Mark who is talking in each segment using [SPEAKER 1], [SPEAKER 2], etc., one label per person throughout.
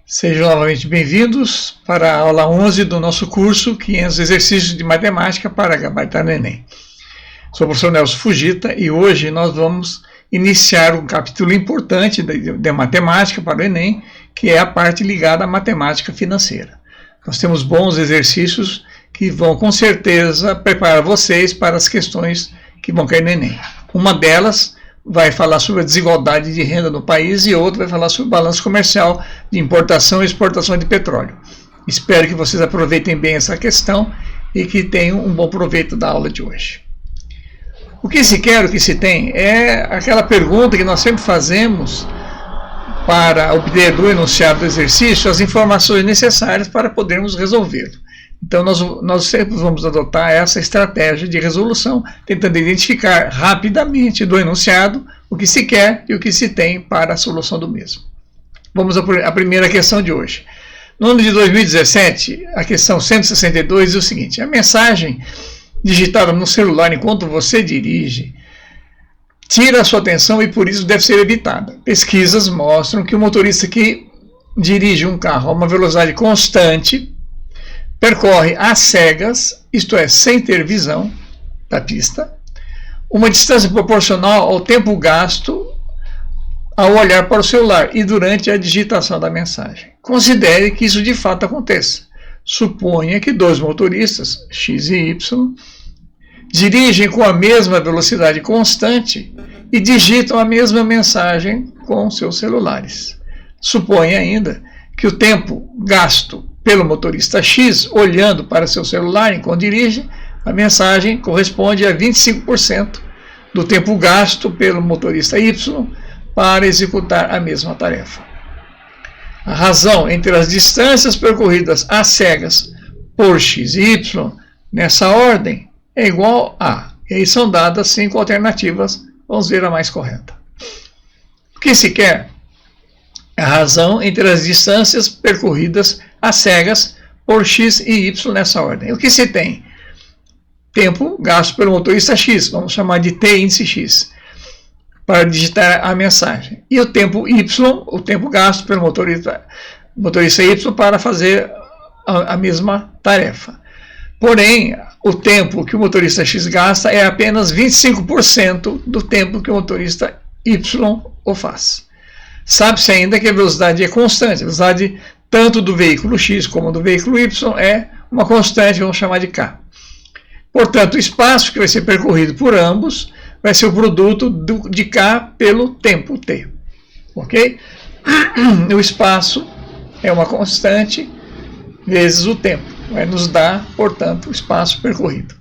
[SPEAKER 1] Sejam novamente bem-vindos para a aula 11 do nosso curso 500 exercícios de matemática para gabaritar no Enem. Sou o professor Nelson Fujita e hoje nós vamos iniciar um capítulo importante de matemática para o Enem, que é a parte ligada à matemática financeira. Nós temos bons exercícios que vão com certeza preparar vocês para as questões que vão cair no Enem. Uma delas vai falar sobre a desigualdade de renda no país e outra vai falar sobre o balanço comercial de importação e exportação de petróleo. Espero que vocês aproveitem bem essa questão e que tenham um bom proveito da aula de hoje. O que se quer, o que se tem, é aquela pergunta que nós sempre fazemos para obter do enunciado do exercício as informações necessárias para podermos resolvê-lo. Então, nós sempre vamos adotar essa estratégia de resolução, tentando identificar rapidamente do enunciado o que se quer e o que se tem para a solução do mesmo. Vamos à primeira questão de hoje. No ano de 2017, a questão 162 diz o seguinte: a mensagem digitada no celular enquanto você dirige tira a sua atenção e por isso deve ser evitada. Pesquisas mostram que o motorista que dirige um carro a uma velocidade constante percorre às cegas, isto é, sem ter visão da pista, uma distância proporcional ao tempo gasto ao olhar para o celular e durante a digitação da mensagem. Considere que isso de fato aconteça. Suponha que dois motoristas, X e Y, dirigem com a mesma velocidade constante e digitam a mesma mensagem com seus celulares. Suponha ainda que o tempo gasto pelo motorista X, olhando para seu celular enquanto dirige, a mensagem corresponde a 25% do tempo gasto pelo motorista Y para executar a mesma tarefa. A razão entre as distâncias percorridas às cegas por X e Y, nessa ordem, é igual a... E aí são dadas 5 alternativas, vamos ver a mais correta. O que se quer? A razão entre as distâncias percorridas às cegas por X e Y nessa ordem. O que se tem? Tempo gasto pelo motorista X, vamos chamar de T índice X, para digitar a mensagem. E o tempo Y, o tempo gasto pelo motorista Y para fazer a mesma tarefa. Porém, o tempo que o motorista X gasta é apenas 25% do tempo que o motorista Y o faz. Sabe-se ainda que a velocidade é constante, a velocidade tanto do veículo X como do veículo Y é uma constante, vamos chamar de K. Portanto, o espaço que vai ser percorrido por ambos vai ser o produto de K pelo tempo T. Ok? O espaço é uma constante vezes o tempo. Vai nos dar, portanto, o espaço percorrido.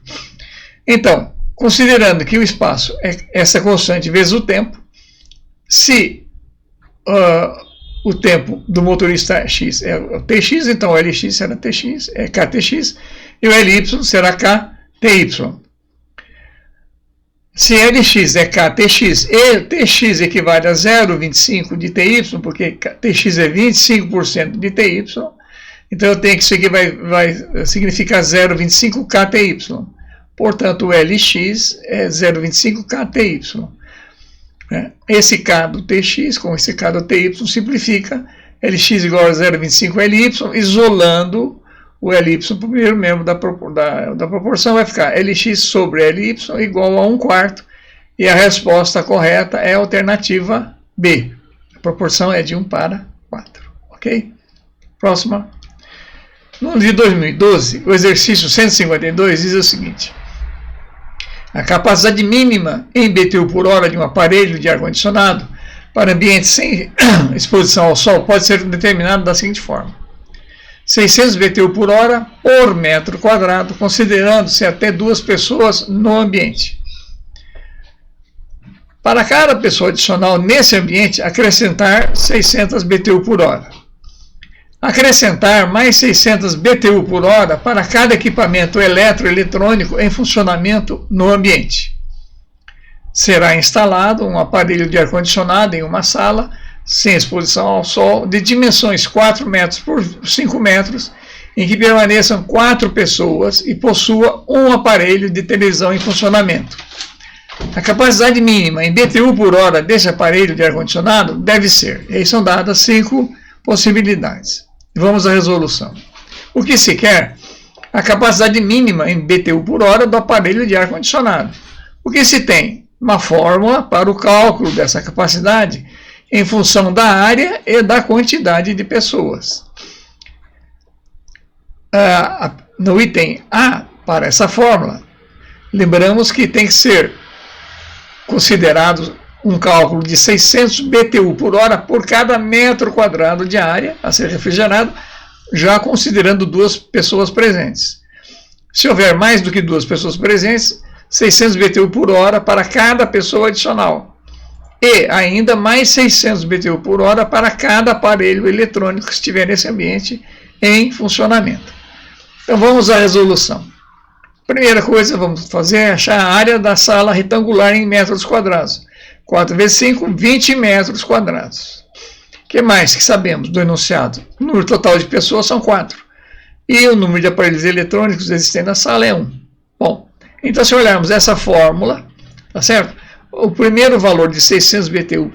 [SPEAKER 1] Então, considerando que o espaço é essa constante vezes o tempo, se o tempo do motorista X é o TX, então o LX será TX, é KTX, e o LY será KTY. Se LX é KTX e TX equivale a 0,25 de TY, porque TX é 25% de TY, então eu tenho que isso aqui vai significar 0,25 KTY. Portanto, o LX é 0,25 KTY. Esse K do TX com esse K do TY simplifica LX igual a 0,25 LY, isolando o LY para o primeiro membro da proporção, vai ficar LX sobre LY igual a 1/4, e a resposta correta é a alternativa B. A proporção é de 1 para 4. Ok? Próxima. No ano de 2012, o exercício 152 diz o seguinte: a capacidade mínima em BTU por hora de um aparelho de ar-condicionado para ambientes sem exposição ao sol pode ser determinada da seguinte forma: 600 BTU por hora por metro quadrado, considerando-se até 2 pessoas no ambiente. Para cada pessoa adicional nesse ambiente, acrescentar 600 BTU por hora. Acrescentar mais 600 BTU por hora para cada equipamento eletroeletrônico em funcionamento no ambiente. Será instalado um aparelho de ar-condicionado em uma sala sem exposição ao sol de dimensões 4 metros por 5 metros, em que permaneçam 4 pessoas e possua um aparelho de televisão em funcionamento. A capacidade mínima em BTU por hora desse aparelho de ar-condicionado deve ser, e aí são dadas 5 possibilidades. Vamos à resolução. O que se quer? A capacidade mínima em BTU por hora do aparelho de ar-condicionado. O que se tem? Uma fórmula para o cálculo dessa capacidade em função da área e da quantidade de pessoas. No item A, para essa fórmula, lembramos que tem que ser considerado um cálculo de 600 BTU por hora por cada metro quadrado de área a ser refrigerado, já considerando 2 pessoas presentes. Se houver mais do que 2 pessoas presentes, 600 BTU por hora para cada pessoa adicional. E ainda mais 600 BTU por hora para cada aparelho eletrônico que estiver nesse ambiente em funcionamento. Então vamos à resolução. Primeira coisa que vamos fazer é achar a área da sala retangular em metros quadrados. 4 vezes 5, 20 metros quadrados. O que mais que sabemos do enunciado? O número total de pessoas são 4. E o número de aparelhos eletrônicos existentes na sala é 1. Bom, então se olharmos essa fórmula, tá certo? O primeiro valor de 600 BTU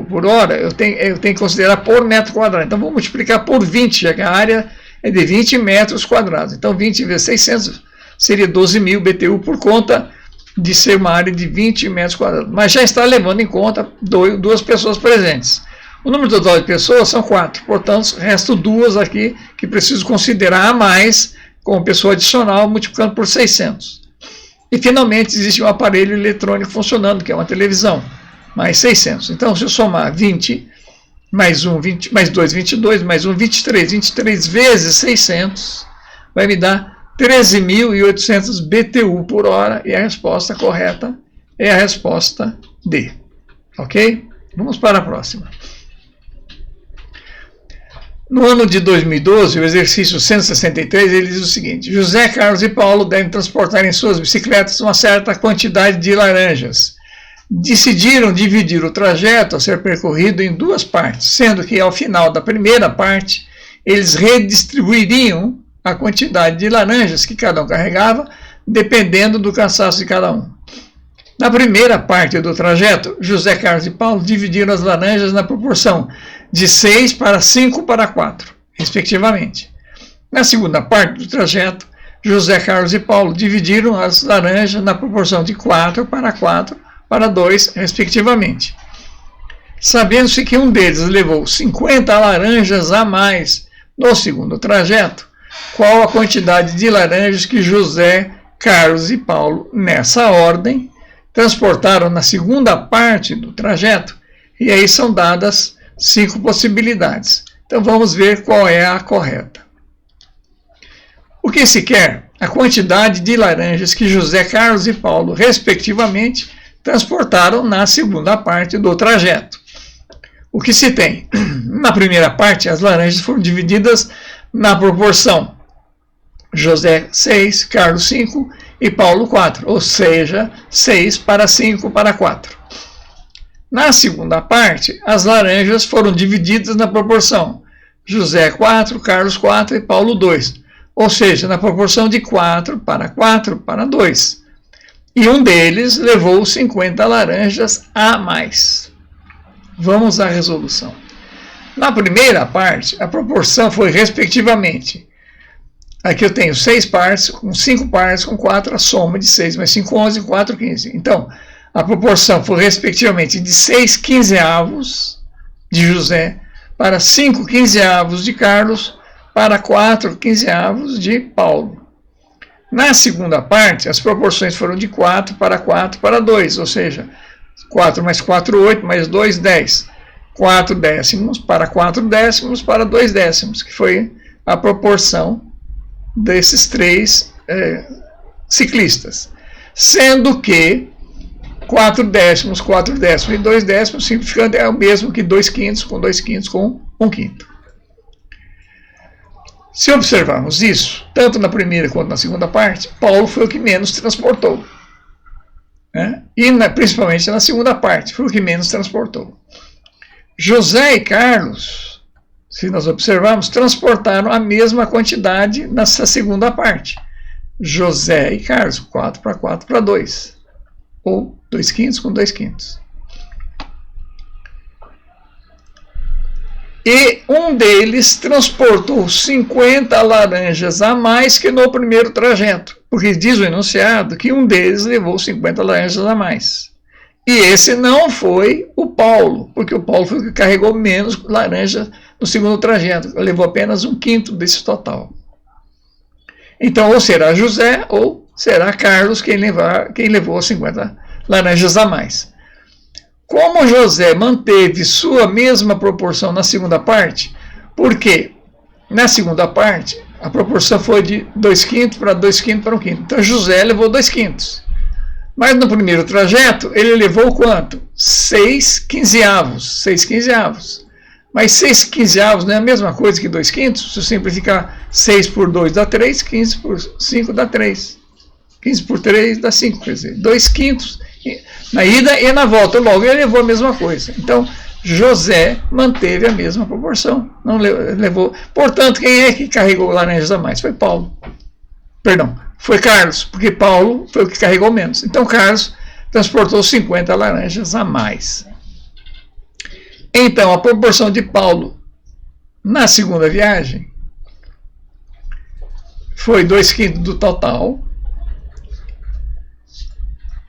[SPEAKER 1] por hora, eu tenho que considerar por metro quadrado. Então vou multiplicar por 20, já que a área é de 20 metros quadrados. Então 20 vezes 600 seria 12.000 BTU por conta de ser uma área de 20 metros quadrados. Mas já está levando em conta 2 pessoas presentes. O número total de pessoas são 4. Portanto, restam 2 aqui que preciso considerar a mais como pessoa adicional, multiplicando por 600. E finalmente existe um aparelho eletrônico funcionando, que é uma televisão, mais 600. Então, se eu somar 20, mais 1, 20, mais 2, 22, mais 1, 23. 23 vezes 600 vai me dar 13.800 BTU por hora, e a resposta correta é a resposta D. Ok? Vamos para a próxima. No ano de 2012, o exercício 163, ele diz o seguinte: José, Carlos e Paulo devem transportar em suas bicicletas uma certa quantidade de laranjas. Decidiram dividir o trajeto a ser percorrido em 2 partes, sendo que ao final da primeira parte, eles redistribuiriam a quantidade de laranjas que cada um carregava, dependendo do cansaço de cada um. Na primeira parte do trajeto, José, Carlos e Paulo dividiram as laranjas na proporção de 6 para 5 para 4, respectivamente. Na segunda parte do trajeto, José, Carlos e Paulo dividiram as laranjas na proporção de 4 para 4 para 2, respectivamente. Sabendo-se que um deles levou 50 laranjas a mais no segundo trajeto, qual a quantidade de laranjas que José, Carlos e Paulo, nessa ordem, transportaram na segunda parte do trajeto? E aí são dadas 5 possibilidades. Então vamos ver qual é a correta. O que se quer? A quantidade de laranjas que José, Carlos e Paulo, respectivamente, transportaram na segunda parte do trajeto. O que se tem? Na primeira parte, as laranjas foram divididas na proporção José 6, Carlos 5 e Paulo 4, ou seja, 6 para 5 para 4. Na segunda parte, as laranjas foram divididas na proporção José 4, Carlos 4 e Paulo 2, ou seja, na proporção de 4 para 2. E um deles levou 50 laranjas a mais. Vamos à resolução. Na primeira parte, a proporção foi respectivamente. Aqui eu tenho 6 partes, com 5 partes, com 4, a soma de 6 mais 5, 11, 4, 15. Então, a proporção foi respectivamente de 6 quinzeavos de José para 5 quinzeavos de Carlos para 4 quinzeavos de Paulo. Na segunda parte, as proporções foram de 4 para 2, ou seja, 4 mais 4, 8, mais 2, 10. 4 décimos para 4 décimos para 2 décimos, que foi a proporção desses 3 ciclistas. Sendo que 4 décimos e 2 décimos, simplificando, é o mesmo que 2 quintos, com 2 quintos, com 1 quinto. Se observarmos isso, tanto na primeira quanto na segunda parte, Paulo foi o que menos transportou. Né? E principalmente na segunda parte, foi o que menos transportou. José e Carlos, se nós observarmos, transportaram a mesma quantidade nessa segunda parte. José e Carlos, 4 para 2. Ou 2 quintos com 2 quintos. E um deles transportou 50 laranjas a mais que no primeiro trajeto, porque diz o enunciado que um deles levou 50 laranjas a mais. E esse não foi o Paulo, porque o Paulo foi o que carregou menos laranja no segundo trajeto, levou apenas 1/5 desse total. Então, ou será José, ou será Carlos quem levou 50 laranjas a mais. Como José manteve sua mesma proporção na segunda parte, porque na segunda parte a proporção foi de 2/5 para 2/5 para 1/5. Então José levou 2/5. Mas no primeiro trajeto ele levou quanto? 6/15. 6/15. Mas 6/15 não é a mesma coisa que 2/5? Se eu simplificar 6 por 2 dá 3, 15 por 5 dá 3. 15 por 3 dá 5, quer dizer, 2/5 na ida e na volta. Logo ele levou a mesma coisa. Então José manteve a mesma proporção, não levou. Portanto, quem é que carregou laranjas a mais? Foi Paulo. Perdão, foi Carlos, porque Paulo foi o que carregou menos. Então Carlos transportou 50 laranjas a mais. Então a proporção de Paulo na segunda viagem foi 2/5 do total.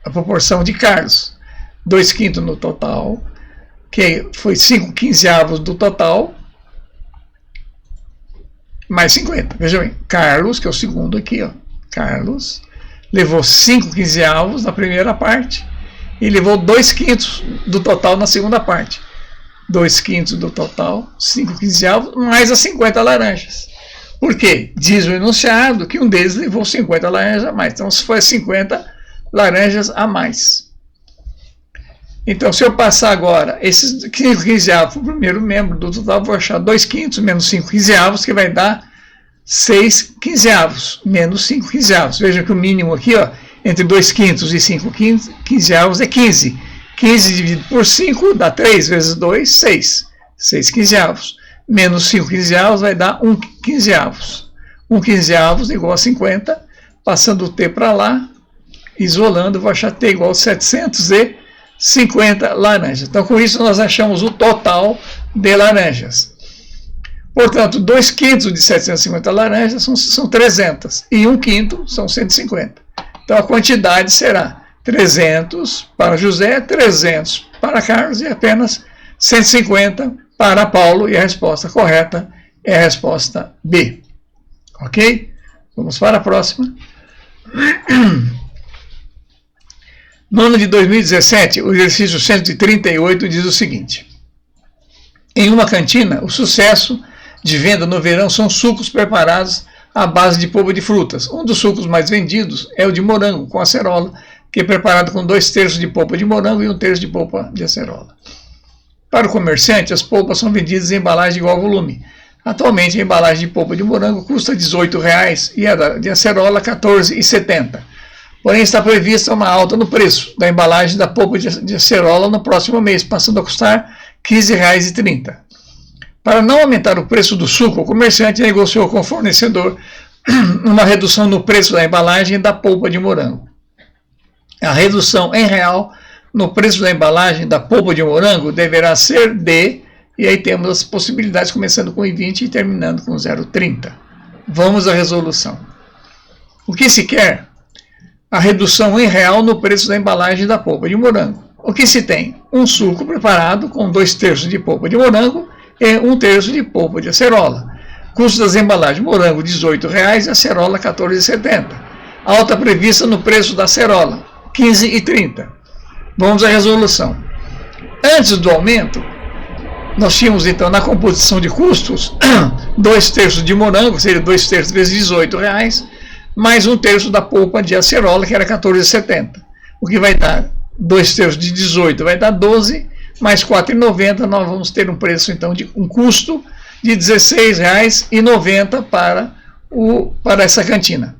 [SPEAKER 1] A proporção de Carlos, 2/5 no total, que foi 5/15 do total, mais 50. Veja bem, Carlos, que é o segundo aqui, ó, Carlos, levou 5/15 na primeira parte e levou 2/5 do total na segunda parte. 2/5 do total, 5/15, mais as 50 laranjas. Por quê? Diz o enunciado que um deles levou 50 laranjas a mais. Então, se foi 50 laranjas a mais. Então, se eu passar agora esses 5/15 para o primeiro membro do total, vou achar 2/5 menos 5/15, que vai dar 6/15 menos 5/15. Veja que o mínimo aqui, ó, entre 2/5 e 5/15 é 15. 15 dividido por 5 dá 3 vezes 2, 6. 6/15. Menos 5/15 vai dar 1/15. 1/15 igual a 50. Passando o t para lá, isolando, vou achar t igual a 750 laranjas. Então, com isso, nós achamos o total de laranjas. Portanto, 2/5 de 750 laranjas são 300. E 1/5 são 150. Então, a quantidade será 300 para José, 300 para Carlos e apenas 150 para Paulo. E a resposta correta é a resposta B. Ok? Vamos para a próxima. No ano de 2017, o exercício 138 diz o seguinte: em uma cantina, o sucesso de venda no verão são sucos preparados à base de polpa de frutas. Um dos sucos mais vendidos é o de morango, com acerola, que é preparado com 2/3 de polpa de morango e 1/3 de polpa de acerola. Para o comerciante, as polpas são vendidas em embalagem de igual volume. Atualmente, a embalagem de polpa de morango custa R$ 18,00 e a de acerola R$ 14,70. Porém, está prevista uma alta no preço da embalagem da polpa de acerola no próximo mês, passando a custar R$ 15,30. Para não aumentar o preço do suco, o comerciante negociou com o fornecedor uma redução no preço da embalagem da polpa de morango. A redução em real no preço da embalagem da polpa de morango deverá ser de, e aí temos as possibilidades começando com 20 e terminando com 0,30. Vamos à resolução. O que se quer? A redução em real no preço da embalagem da polpa de morango. O que se tem? Um suco preparado com 2/3 de polpa de morango e 1/3 de polpa de acerola. Custo das embalagens: morango R$ 18,00 e acerola R$ 14,70. Alta prevista no preço da acerola, R$ 15,30. Vamos à resolução. Antes do aumento, nós tínhamos então na composição de custos 2/3 de morango, seria 2/3 vezes R$ 18,00, mais 1/3 da polpa de acerola, que era R$ 14,70. O que vai dar 2/3 de 18 vai dar 12, mais R$ 4,90, nós vamos ter um preço então de um custo de R$ 16,90 para essa cantina.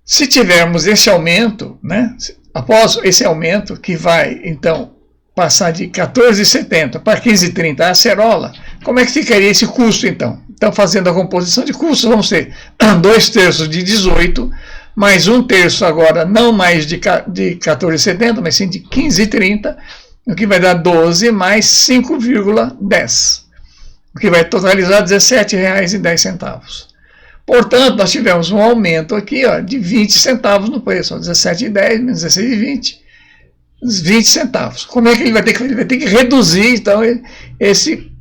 [SPEAKER 1] Se tivermos esse aumento, né, após esse aumento, que vai então passar de R$ 14,70 para R$ 15,30 a acerola, como é que ficaria esse custo então? Então, fazendo a composição de custos, vamos ter 2/3 de 18, mais 1/3 agora, não mais de 14,70, mas sim de 15,30, o que vai dar 12 mais 5,10. o que vai totalizar R$ 17,10. Portanto, nós tivemos um aumento aqui, ó, de 20 centavos no preço, 17,10 menos 16,20, 20 centavos. Como é que ele vai ter que fazer? Ele vai ter que reduzir, então, esse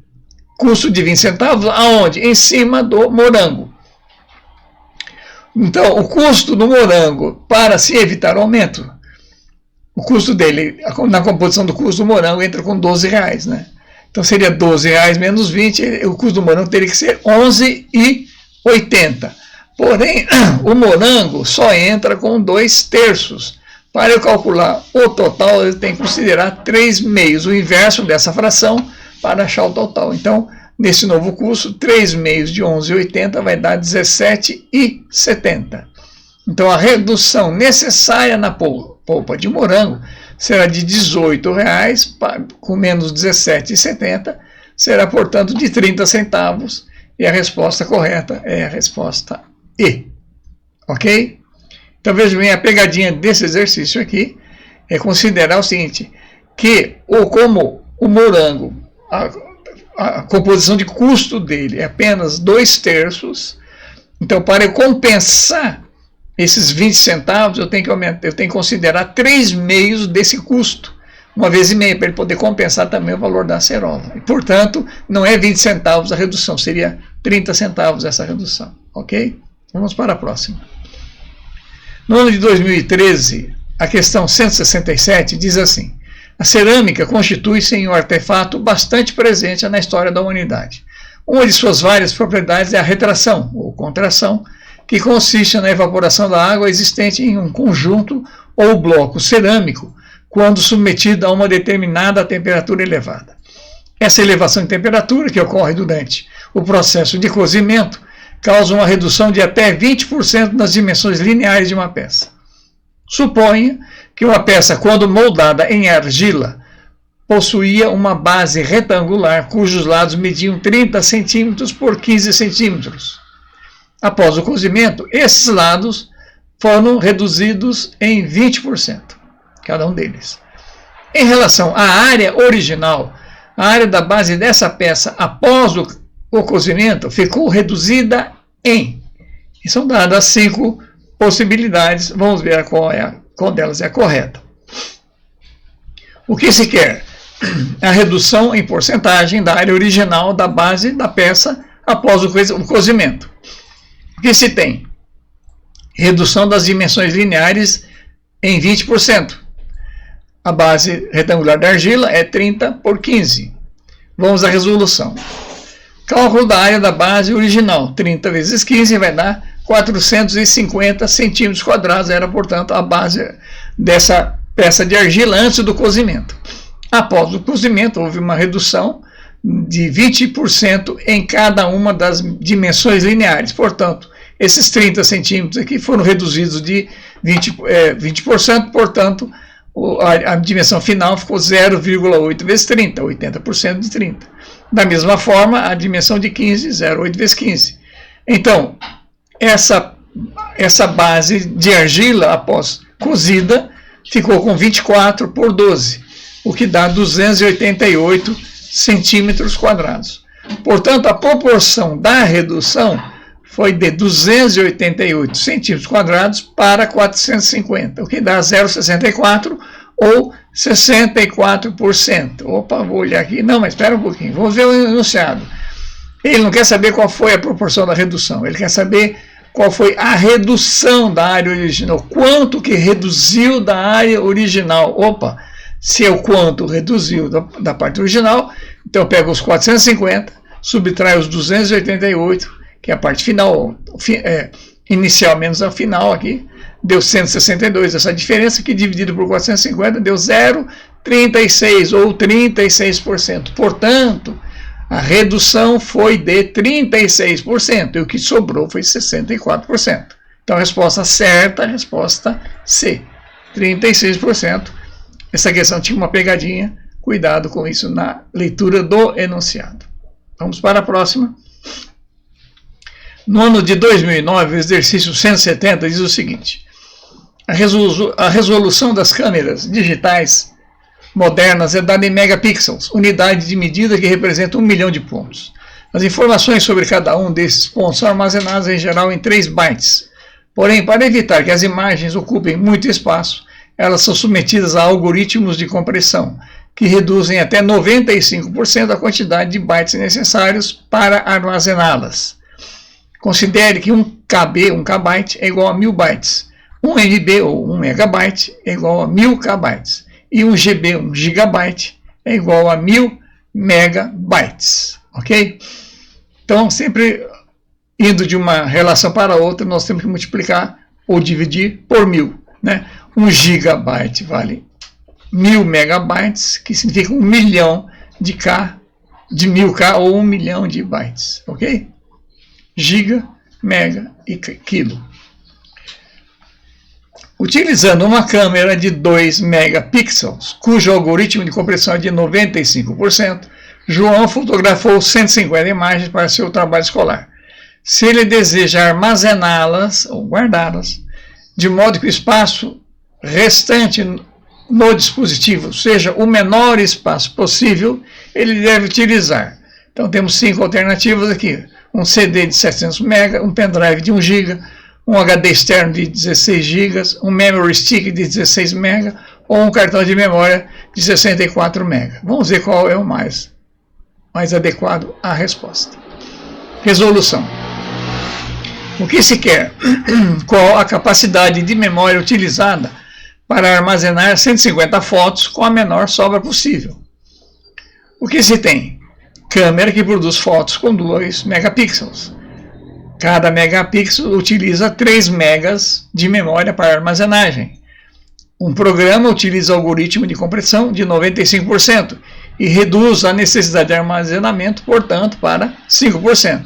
[SPEAKER 1] custo de 20 centavos aonde? Em cima do morango. Então, o custo do morango, para se evitar o aumento, o custo dele, na composição do custo do morango, entra com R$12, né? Então, seria R$12 menos 20, o custo do morango teria que ser R$11,80. Porém, o morango só entra com 2/3. Para eu calcular o total, eu tenho que considerar 3/2, o inverso dessa fração, para achar o total. Então, nesse novo custo, 3/2 de 11,80 vai dar 17,70. Então, a redução necessária na polpa de morango será de R$18, com menos 17,70, será, portanto, de 30 centavos, e a resposta correta é a resposta E. Ok? Então, veja bem, a pegadinha desse exercício aqui é considerar o seguinte, que como o morango, a composição de custo dele é apenas 2/3, então, para eu compensar esses 20 centavos, eu tenho que considerar 3/2 desse custo, 1,5 para ele poder compensar também o valor da acerola. E, portanto, não é 20 centavos a redução, seria 30 centavos essa redução. Ok? Vamos para a próxima. No ano de 2013, a questão 167 diz assim: a cerâmica constitui-se em um artefato bastante presente na história da humanidade. Uma de suas várias propriedades é a retração, ou contração, que consiste na evaporação da água existente em um conjunto ou bloco cerâmico, quando submetido a uma determinada temperatura elevada. Essa elevação de temperatura, que ocorre durante o processo de cozimento, causa uma redução de até 20% nas dimensões lineares de uma peça. Suponha que uma peça, quando moldada em argila, possuía uma base retangular cujos lados mediam 30 centímetros por 15 centímetros. Após o cozimento, esses lados foram reduzidos em 20%, cada um deles. Em relação à área original, a área da base dessa peça após o cozimento ficou reduzida em. E são dadas 5 possibilidades, vamos ver qual delas é a correta. O que se quer? A redução em porcentagem da área original da base da peça após o cozimento. O que se tem? Redução das dimensões lineares em 20%. A base retangular da argila é 30 por 15. Vamos à resolução. Cálculo da área da base original. 30 vezes 15 vai dar 450 centímetros quadrados. Era, portanto, a base dessa peça de argila antes do cozimento. Após o cozimento, houve uma redução de 20% em cada uma das dimensões lineares. Portanto, esses 30 centímetros aqui foram reduzidos de 20%, portanto, a dimensão final ficou 0,8 vezes 30, 80% de 30. Da mesma forma, a dimensão de 15, 0,8 vezes 15. Então, essa base de argila, após cozida, ficou com 24 por 12, o que dá 288 centímetros quadrados. Portanto, a proporção da redução foi de 288 centímetros quadrados para 450, o que dá 0,64 ou 64%. Opa, vou olhar aqui. Não, mas espera um pouquinho. Vamos ver o enunciado. Ele não quer saber qual foi a proporção da redução. Ele quer saber qual foi a redução da área original. Quanto que reduziu da área original. Opa, se é o quanto reduziu da parte original, então eu pego os 450, subtrai os 288, que é a parte final, inicial menos a final aqui, deu 162, essa diferença que dividido por 450 deu 0,36 ou 36%. Portanto, a redução foi de 36% e o que sobrou foi 64%. Então a resposta certa é a resposta C, 36%. Essa questão tinha uma pegadinha, cuidado com isso na leitura do enunciado. Vamos para a próxima. No ano de 2009, o exercício 170 diz o seguinte: a resolução das câmeras digitais modernas é dada em megapixels, unidade de medida que representa 1 milhão de pontos. As informações sobre cada um desses pontos são armazenadas em geral em 3 bytes. Porém, para evitar que as imagens ocupem muito espaço, elas são submetidas a algoritmos de compressão, que reduzem até 95% a quantidade de bytes necessários para armazená-las. Considere que 1 KB é igual a 1000 bytes, 1 MB ou 1 megabyte é igual a 1000 KB, e 1 GB, 1 gigabyte, é igual a 1000 megabytes, ok? Então, sempre indo de uma relação para outra, nós temos que multiplicar ou dividir por 1000, né? 1 gigabyte vale 1000 megabytes, que significa 1 milhão de 1000K ou 1 milhão de bytes, ok? Giga, mega e quilo. Utilizando uma câmera de 2 megapixels, cujo algoritmo de compressão é de 95%, João fotografou 150 imagens para seu trabalho escolar. Se ele deseja armazená-las ou guardá-las, de modo que o espaço restante no dispositivo seja o menor espaço possível, ele deve utilizar. Então temos 5 alternativas aqui: um CD de 700 MB, um pendrive de 1 GB, um HD externo de 16 GB, um memory stick de 16 MB ou um cartão de memória de 64 MB. Vamos ver qual é o mais adequado à resposta. Resolução. O que se quer? Qual a capacidade de memória utilizada para armazenar 150 fotos com a menor sobra possível? O que se tem? Câmera que produz fotos com 2 megapixels. Cada megapixel utiliza 3 megas de memória para armazenagem. Um programa utiliza algoritmo de compressão de 95% e reduz a necessidade de armazenamento, portanto, para 5%.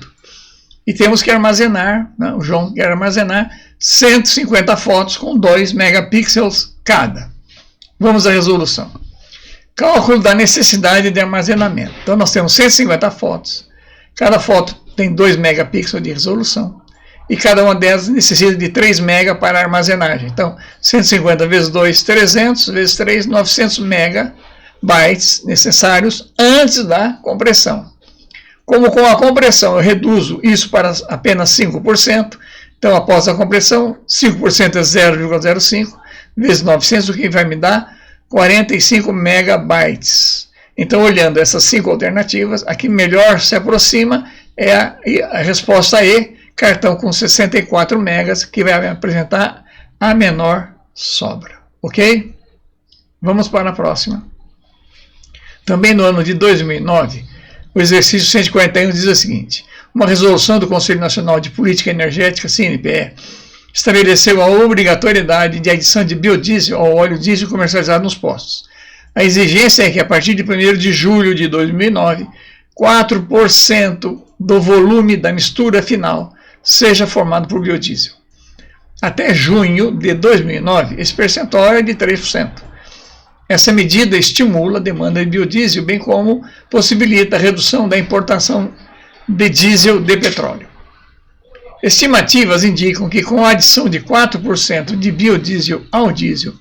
[SPEAKER 1] E temos que armazenar, o João quer armazenar 150 fotos com 2 megapixels cada. Vamos à resolução. Cálculo da necessidade de armazenamento. Então nós temos 150 fotos. Cada foto tem 2 megapixels de resolução. E cada uma delas necessita de 3 MB para armazenagem. Então, 150 vezes 2, 300, vezes 3, 900 megabytes necessários antes da compressão. Como com a compressão eu reduzo isso para apenas 5%, então após a compressão, 5% é 0,05, vezes 900, o que vai me dar 45 megabytes. Então, olhando essas 5 alternativas, a que melhor se aproxima é a resposta E, cartão com 64 megas, que vai me apresentar a menor sobra. Ok? Vamos para a próxima. Também no ano de 2009, o exercício 141 diz o seguinte: uma resolução do Conselho Nacional de Política Energética, CNPE, estabeleceu a obrigatoriedade de adição de biodiesel ao óleo diesel comercializado nos postos. A exigência é que, a partir de 1º de julho de 2009, 4% do volume da mistura final seja formado por biodiesel. Até junho de 2009, esse percentual é de 3%. Essa medida estimula a demanda de biodiesel, bem como possibilita a redução da importação de diesel de petróleo. Estimativas indicam que, com a adição de 4% de biodiesel ao diesel,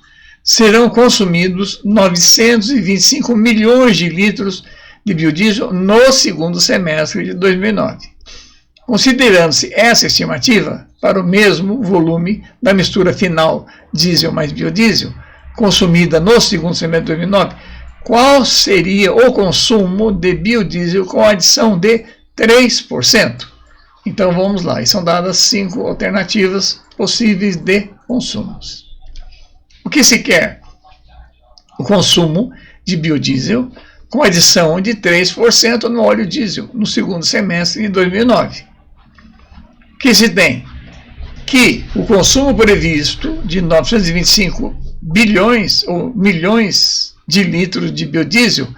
[SPEAKER 1] serão consumidos 925 milhões de litros de biodiesel no segundo semestre de 2009. Considerando-se essa estimativa para o mesmo volume da mistura final diesel mais biodiesel, consumida no segundo semestre de 2009, qual seria o consumo de biodiesel com a adição de 3%? Então vamos lá, e são dadas 5 alternativas possíveis de consumos. O que se quer? O consumo de biodiesel com adição de 3% no óleo diesel no segundo semestre de 2009. O que se tem? Que o consumo previsto de 925 bilhões ou milhões de litros de biodiesel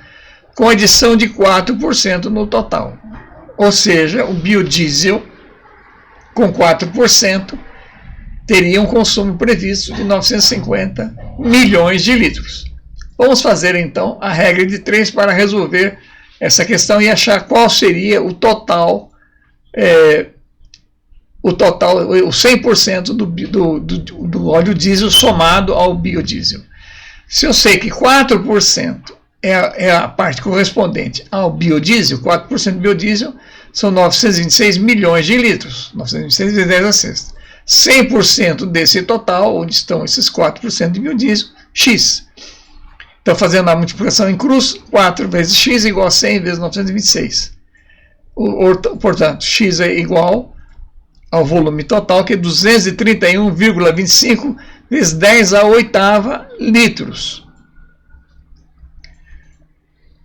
[SPEAKER 1] com adição de 4% no total. Ou seja, o biodiesel com 4% teria um consumo previsto de 950 milhões de litros. Vamos fazer então a regra de 3 para resolver essa questão e achar qual seria o total, o 100% do óleo diesel somado ao biodiesel. Se eu sei que 4% é a parte correspondente ao biodiesel, 4% do biodiesel, são 926 milhões de litros, 926 vezes 10 a sexta. 100% desse total, onde estão esses 4% de biodiesel, X. Então, fazendo a multiplicação em cruz, 4 vezes X é igual a 100 vezes 926. Portanto, X é igual ao volume total, que é 231,25 vezes 10 a oitava litros.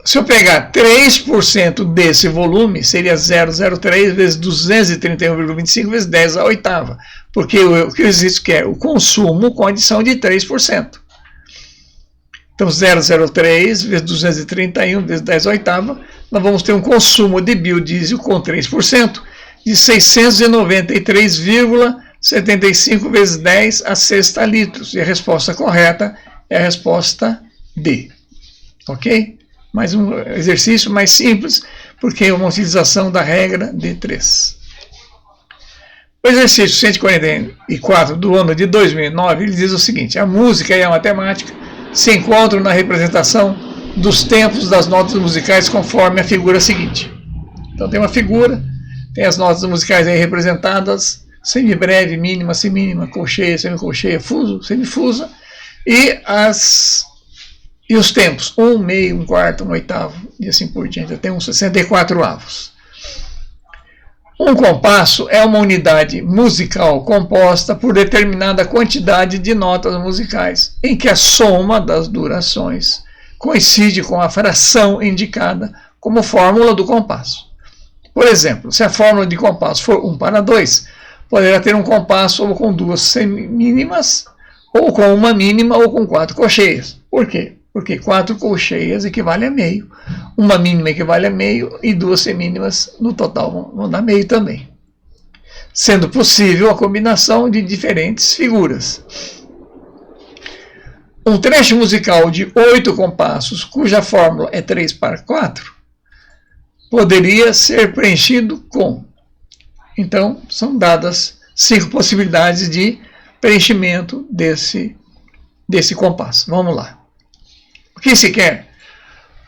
[SPEAKER 1] Se eu pegar 3% desse volume, seria 0,03 vezes 231,25 vezes 10 a oitava. Porque o que existe que é o consumo com adição de 3%. Então, 0,03 vezes 231 vezes 10 a oitava, nós vamos ter um consumo de biodiesel com 3% de 693,75 vezes 10 a sexta litros. E a resposta correta é a resposta D. Ok? Mais um exercício mais simples, porque é uma utilização da regra de 3. O exercício 144 do ano de 2009, ele diz o seguinte: a música e a matemática se encontram na representação dos tempos das notas musicais conforme a figura seguinte. Então tem uma figura, tem as notas musicais aí representadas, semibreve, mínima, semínima, colcheia, semicolcheia, fuso, semifusa, e os tempos, 1, meio, 1/4, 1/8, e assim por diante, até uns 64 avos. Um compasso é uma unidade musical composta por determinada quantidade de notas musicais, em que a soma das durações coincide com a fração indicada como fórmula do compasso. Por exemplo, se a fórmula de compasso for 1/2, poderá ter um compasso ou com 2 semínimas, ou com uma mínima, ou com 4 colcheias. Por quê? Porque 4 colcheias equivale a meio, uma mínima equivale a meio e 2 semínimas no total vão dar meio também. Sendo possível a combinação de diferentes figuras. Um trecho musical de 8 compassos, cuja fórmula é 3/4, poderia ser preenchido com. Então, são dadas 5 possibilidades de preenchimento desse compasso. Vamos lá. O que se quer?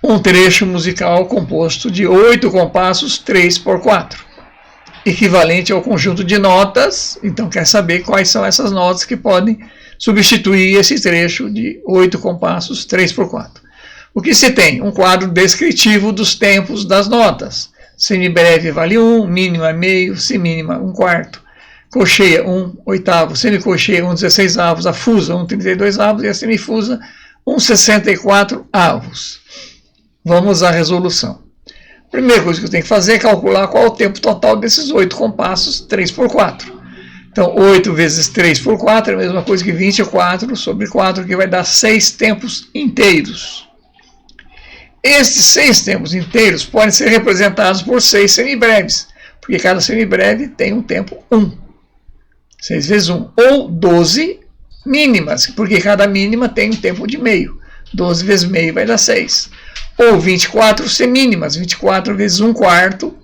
[SPEAKER 1] Um trecho musical composto de 8 compassos 3/4, equivalente ao conjunto de notas. Então, quer saber quais são essas notas que podem substituir esse trecho de 8 compassos 3/4. O que se tem? Um quadro descritivo dos tempos das notas. Semibreve vale 1, mínima meio, semínima 1/4, colcheia 1/8, semicolcheia 1/16, a fusa 1/32 e a semifusa 1/64 avos. Vamos à resolução. A primeira coisa que eu tenho que fazer é calcular qual é o tempo total desses 8 compassos 3/4. Então, 8 vezes 3/4 é a mesma coisa que 24 sobre 4, que vai dar 6 tempos inteiros. Estes 6 tempos inteiros podem ser representados por 6 semibreves, porque cada semibreve tem um tempo 1. 6 vezes 1. Ou 12 mínimas, porque cada mínima tem um tempo de meio. 12 vezes meio vai dar 6. Ou 24 semínimas, 24 vezes 1/4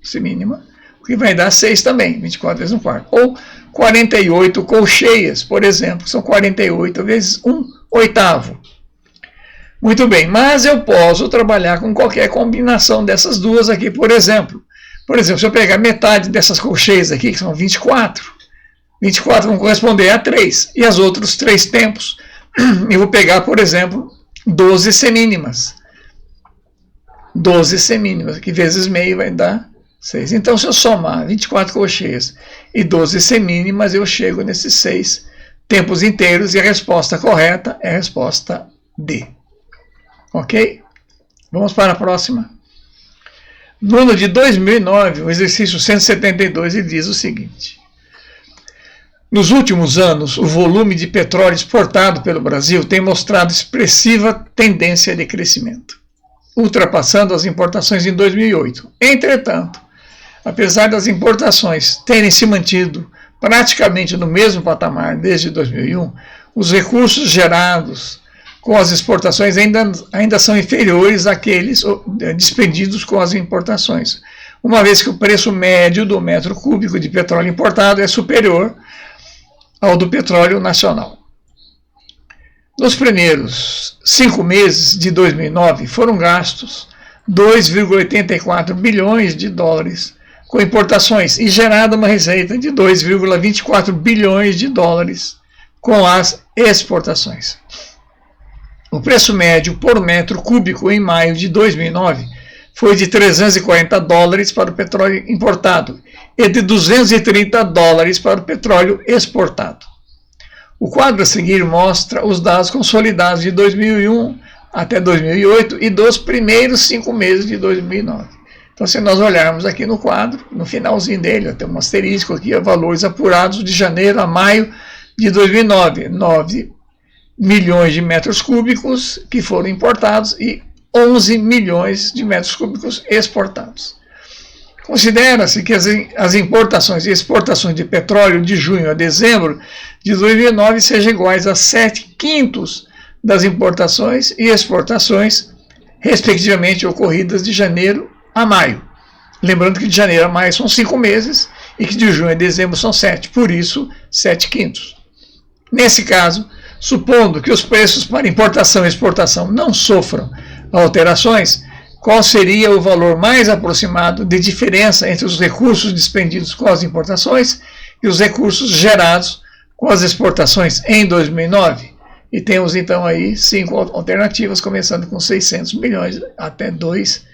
[SPEAKER 1] semínima, que vai dar 6 também, 24 vezes 1/4. Ou 48 colcheias, por exemplo, são 48 vezes 1/8. Muito bem, mas eu posso trabalhar com qualquer combinação dessas duas aqui, por exemplo. Por exemplo, se eu pegar metade dessas colcheias aqui, que são 24, 24 vão corresponder a 3, e os outros 3 tempos, eu vou pegar, por exemplo, 12 semínimas. 12 semínimas, que vezes meio vai dar 6. Então, se eu somar 24 colcheias e 12 semínimas, eu chego nesses 6 tempos inteiros, e a resposta correta é a resposta D. Ok? Vamos para a próxima. No ano de 2009, o exercício 172 ele diz o seguinte: nos últimos anos, o volume de petróleo exportado pelo Brasil tem mostrado expressiva tendência de crescimento, ultrapassando as importações em 2008. Entretanto, apesar das importações terem se mantido praticamente no mesmo patamar desde 2001, os recursos gerados com as exportações ainda são inferiores àqueles despendidos com as importações, uma vez que o preço médio do metro cúbico de petróleo importado é superior ao do petróleo nacional. Nos primeiros 5 meses de 2009 foram gastos 2,84 bilhões de dólares com importações e gerada uma receita de 2,24 bilhões de dólares com as exportações. O preço médio por metro cúbico em maio de 2009 foi de 340 dólares para o petróleo importado e de 230 dólares para o petróleo exportado. O quadro a seguir mostra os dados consolidados de 2001 até 2008 e dos primeiros 5 meses de 2009. Então, se nós olharmos aqui no quadro, no finalzinho dele, tem um asterisco aqui, valores apurados de janeiro a maio de 2009, 9 milhões de metros cúbicos que foram importados e 11 milhões de metros cúbicos exportados. Considera-se que as importações e exportações de petróleo de junho a dezembro de 2009 sejam iguais a 7/5 das importações e exportações, respectivamente, ocorridas de janeiro a maio. Lembrando que de janeiro a maio são 5 meses e que de junho a dezembro são 7, por isso 7/5. Nesse caso, supondo que os preços para importação e exportação não sofram alterações, qual seria o valor mais aproximado de diferença entre os recursos despendidos com as importações e os recursos gerados com as exportações em 2009? E temos então aí 5 alternativas, começando com 600 milhões até 2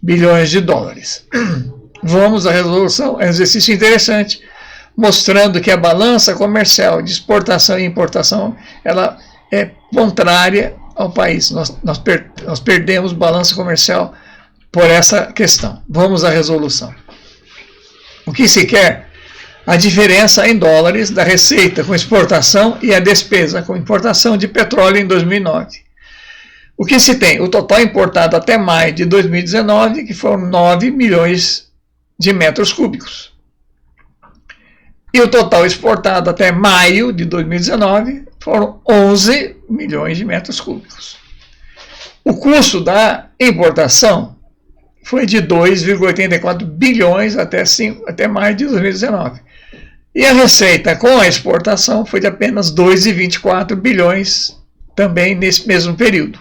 [SPEAKER 1] bilhões de dólares. Vamos à resolução, é um exercício interessante, mostrando que a balança comercial de exportação e importação ela é contrária ao país. Nós perdemos balança comercial por essa questão. Vamos à resolução. O que se quer? A diferença em dólares da receita com exportação e a despesa com importação de petróleo em 2009. O que se tem? O total importado até maio de 2019, que foram 9 milhões de metros cúbicos. E o total exportado até maio de 2019 foram 11 milhões de metros cúbicos. O custo da importação foi de 2,84 bilhões até maio de 2019. E a receita com a exportação foi de apenas 2,24 bilhões também nesse mesmo período.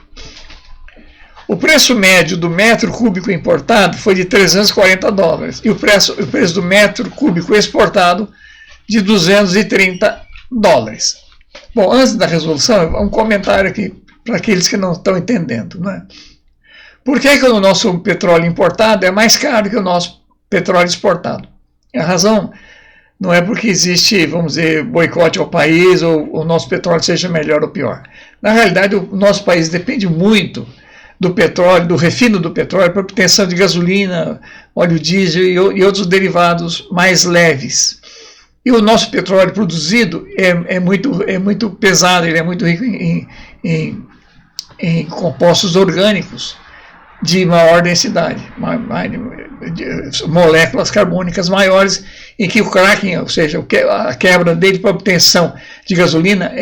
[SPEAKER 1] O preço médio do metro cúbico importado foi de 340 dólares e o preço do metro cúbico exportado de 230 dólares. Bom, antes da resolução, um comentário aqui para aqueles que não estão entendendo, né? Por que o nosso petróleo importado é mais caro que o nosso petróleo exportado? A razão não é porque existe, vamos dizer, boicote ao país ou o nosso petróleo seja melhor ou pior. Na realidade, o nosso país depende muito do petróleo, do refino do petróleo para obtenção de gasolina, óleo diesel e outros derivados mais leves. E o nosso petróleo produzido é muito pesado, ele é muito rico em compostos orgânicos de maior densidade, moléculas carbônicas maiores, em que o cracking, ou seja, a quebra dele para obtenção de gasolina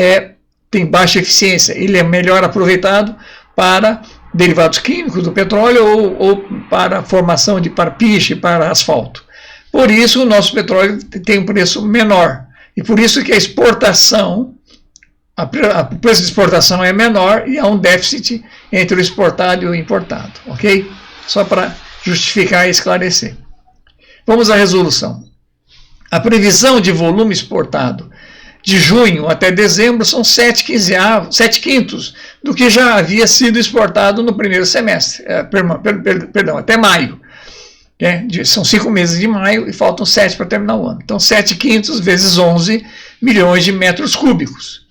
[SPEAKER 1] tem baixa eficiência, ele é melhor aproveitado para derivados químicos do petróleo ou para a formação para piche, para asfalto. Por isso, o nosso petróleo tem um preço menor. E por isso que a exportação, o preço de exportação é menor e há um déficit entre o exportado e o importado. Ok? Só para justificar e esclarecer. Vamos à resolução. A previsão de volume exportado de junho até dezembro são 7/5 do que já havia sido exportado no primeiro semestre. Perdão, até maio. São 5 meses de maio e faltam 7 para terminar o ano. Então, 7/5 vezes 11 milhões de metros cúbicos.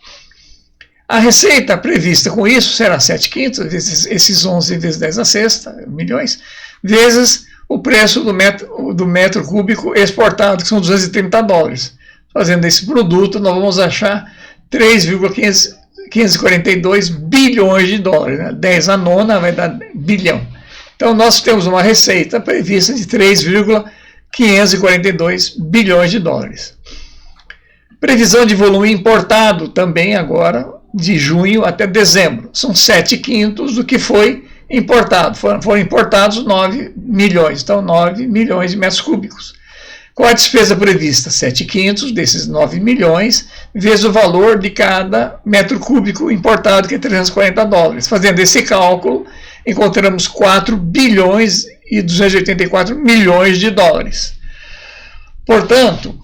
[SPEAKER 1] A receita prevista com isso será 7/5 vezes esses 11 vezes 10 a sexta, milhões, vezes o preço do metro cúbico exportado, que são 230 dólares. Fazendo esse produto, nós vamos achar 3,542 bilhões de dólares. Né? 10 a nona vai dar bilhão. Então, nós temos uma receita prevista de 3,542 bilhões de dólares. Previsão de volume importado também agora, de junho até dezembro. São 7/5 do que foi importado. Foram importados 9 milhões, então 9 milhões de metros cúbicos. Qual a despesa prevista? 7/5 desses 9 milhões, vezes o valor de cada metro cúbico importado, que é 340 dólares. Fazendo esse cálculo, encontramos 4 bilhões e 284 milhões de dólares. Portanto,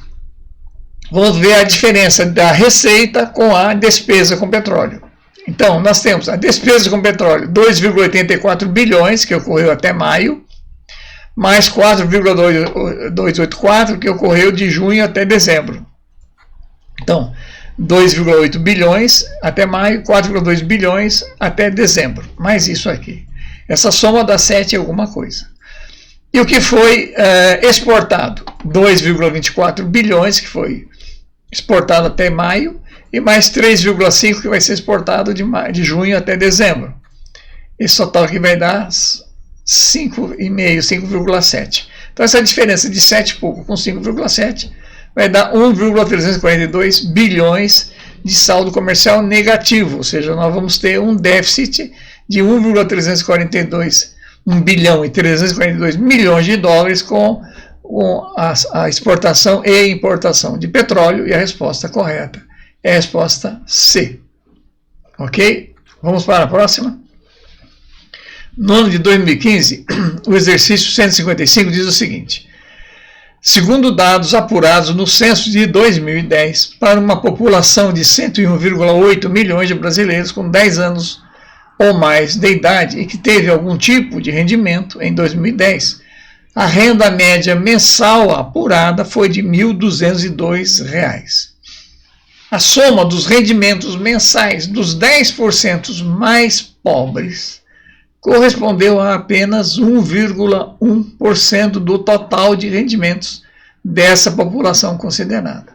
[SPEAKER 1] vamos ver a diferença da receita com a despesa com petróleo. Então, nós temos a despesa com petróleo, 2,84 bilhões, que ocorreu até maio, mais 4,284, que ocorreu de junho até dezembro. Então, 2,8 bilhões até maio, 4,2 bilhões até dezembro. Mais isso aqui. Essa soma dá 7 alguma coisa. E o que foi exportado? 2,24 bilhões, que foi exportado até maio, e mais 3,5 que vai ser exportado de junho até dezembro. Esse total aqui vai dar 5,5, 5,7. Então essa diferença de 7 e pouco com 5,7 vai dar 1,342 bilhões de saldo comercial negativo, ou seja, nós vamos ter um déficit de 1 bilhão e 342 milhões de dólares com a exportação e importação de petróleo, e a resposta correta é a resposta C. Ok? Vamos para a próxima. No ano de 2015, o exercício 155 diz o seguinte: segundo dados apurados no censo de 2010, para uma população de 101,8 milhões de brasileiros com 10 anos ou mais de idade e que teve algum tipo de rendimento em 2010, a renda média mensal apurada foi de R$ 1.202. A soma dos rendimentos mensais dos 10% mais pobres correspondeu a apenas 1,1% do total de rendimentos dessa população considerada.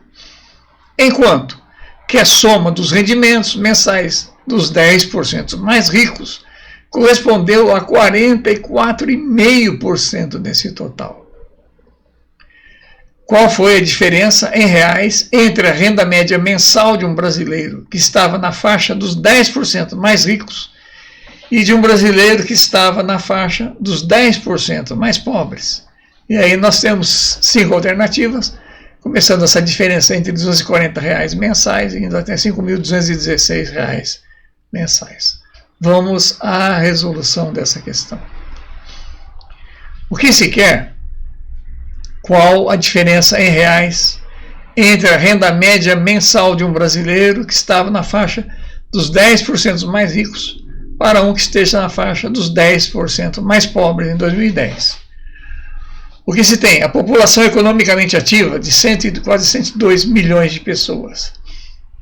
[SPEAKER 1] Enquanto que a soma dos rendimentos mensais dos 10% mais ricos correspondeu a 44,5% desse total. Qual foi a diferença em reais entre a renda média mensal de um brasileiro que estava na faixa dos 10% mais ricos e de um brasileiro que estava na faixa dos 10% mais pobres? E aí nós temos 5 alternativas, começando essa diferença entre R$ 240 mensais e indo até R$ 5.216 mensais. Vamos à resolução dessa questão. O que se quer? Qual a diferença em reais entre a renda média mensal de um brasileiro que estava na faixa dos 10% mais ricos para um que esteja na faixa dos 10% mais pobres em 2010? O que se tem? A população economicamente ativa de quase 102 milhões de pessoas.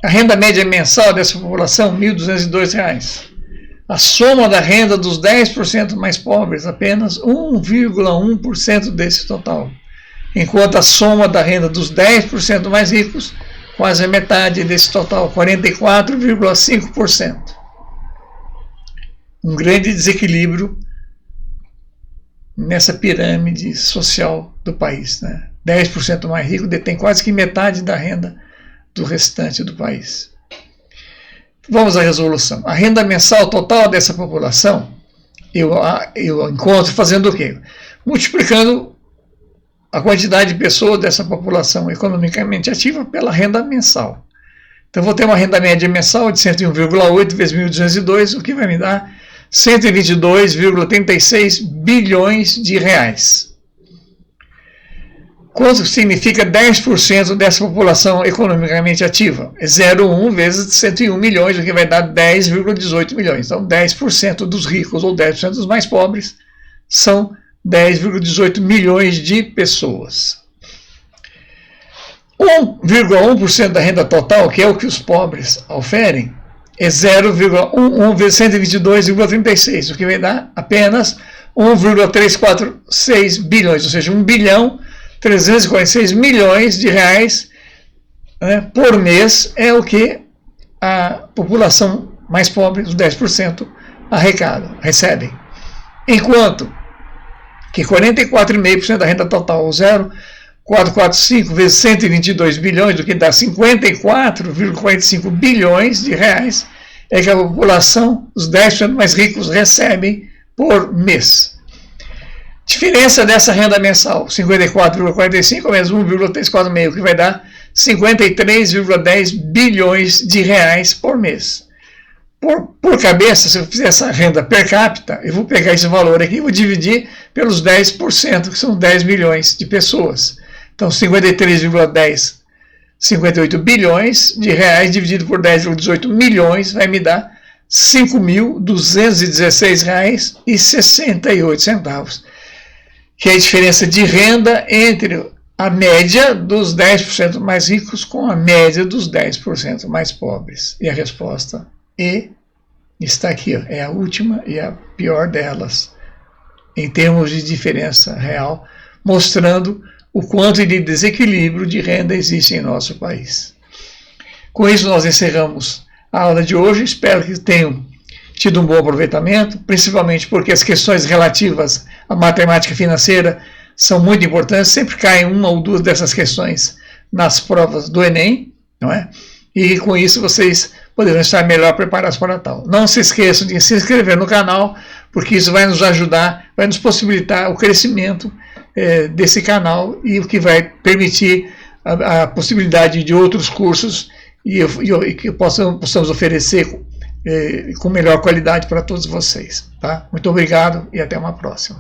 [SPEAKER 1] A renda média mensal dessa população, R$ 1.202. A soma da renda dos 10% mais pobres, apenas 1,1% desse total. Enquanto a soma da renda dos 10% mais ricos, quase a metade desse total, 44,5%. Um grande desequilíbrio nessa pirâmide social do país, né? 10% mais rico detém quase que metade da renda do restante do país. Vamos à resolução. A renda mensal total dessa população, eu encontro fazendo o quê? Multiplicando a quantidade de pessoas dessa população economicamente ativa pela renda mensal. Então, vou ter uma renda média mensal de 101,8 vezes 1.202, o que vai me dar 122,36 bilhões de reais. Quanto significa 10% dessa população economicamente ativa? É 0,1 vezes 101 milhões, o que vai dar 10,18 milhões. Então, 10% dos ricos ou 10% dos mais pobres são 10,18 milhões de pessoas. 1,1% da renda total, que é o que os pobres oferem, é 0,11 vezes 122,36, o que vai dar apenas 1,346 bilhões, ou seja, 1 bilhão 346 milhões de reais, né, por mês é o que a população mais pobre, os 10%, recebem. Enquanto que 44,5% da renda total, 0,445 vezes 122 bilhões, o que dá 54,45 bilhões de reais, é que a população, os 10% mais ricos, recebem por mês. Diferença dessa renda mensal, 54,45 menos 1,346, que vai dar 53,10 bilhões de reais por mês. por cabeça, se eu fizer essa renda per capita, eu vou pegar esse valor aqui e vou dividir pelos 10%, que são 10 milhões de pessoas. Então, 58 bilhões de reais dividido por 10,18 milhões vai me dar R$ 5.216,68, que é a diferença de renda entre a média dos 10% mais ricos com a média dos 10% mais pobres. E a resposta está aqui, ó, é a última e a pior delas, em termos de diferença real, mostrando o quanto de desequilíbrio de renda existe em nosso país. Com isso, nós encerramos a aula de hoje. Espero que tenham tido um bom aproveitamento, principalmente porque as questões relativas à matemática financeira são muito importantes. Sempre caem uma ou duas dessas questões nas provas do Enem, não é? E com isso vocês poderão estar melhor preparados para tal. Não se esqueçam de se inscrever no canal, porque isso vai nos ajudar, vai nos possibilitar o crescimento desse canal e o que vai permitir a possibilidade de outros cursos e que possamos oferecer com melhor qualidade para todos vocês. Tá? Muito obrigado e até uma próxima.